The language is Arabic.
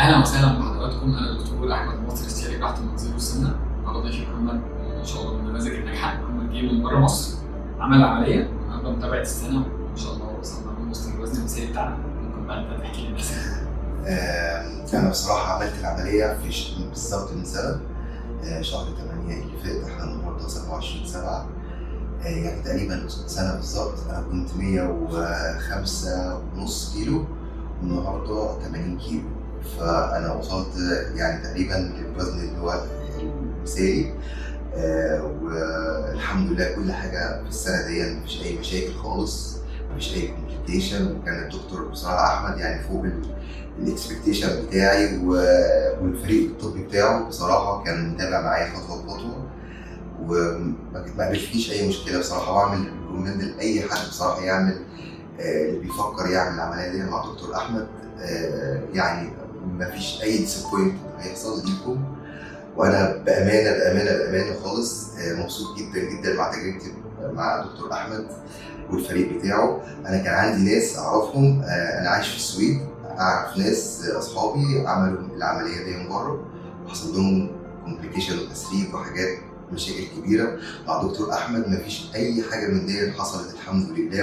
اهلا وسهلا بحضراتكم. انا دكتور احمد مصر، استشاري جراحه المناظير والسمنه. النهارده ضيفي محمد ان شاء الله من النماذج الناجحه. محمد جه من بره مصر، عمل عمليه، النهارده متابعه السنه وان شاء الله وصلنا لنص الوزن المثالي بتاعنا. ممكن بقى انت تحكي لي نفسك. انا بصراحه عملت العمليه في بالظبط من سنه، شهر 8 اللي فات. احنا النهارده 27/7، يعني تقريبا سنه بالظبط. انا كنت 105.5 كيلو والنهارده 80 كيلو، فانا وصلت يعني تقريبا للوزن اللي هو المثالي. والحمد لله كل حاجه في السنه دي مفيش اي مشاكل خالص، مفيش اي كومبليكيشن. وكان الدكتور بصراحه احمد يعني فوق الاكسبكتيشن بتاعي، والفريق الطبي بتاعه بصراحه كان متابع معايا خطوه بخطوه، وما قابلتنيش اي مشكله بصراحه. واعمل ريكومند لاي حد بصراحه يعمل اللي بيفكر يعمل العمليه دي مع دكتور احمد. يعني مفيش اي ديسابوينت هيحصل ليكم. وانا بامانه خالص مبسوط جدا جدا مع تجربتي مع دكتور احمد والفريق بتاعه. انا كان عندي ناس اعرفهم، انا عايش في السويد، اعرف ناس اصحابي عملوا العمليه دي من بره وحصل لهم كومبليكيشن وتسريب وحاجات، مشاكل كبيره. مع دكتور احمد مفيش اي حاجه من دي حصلت الحمد لله.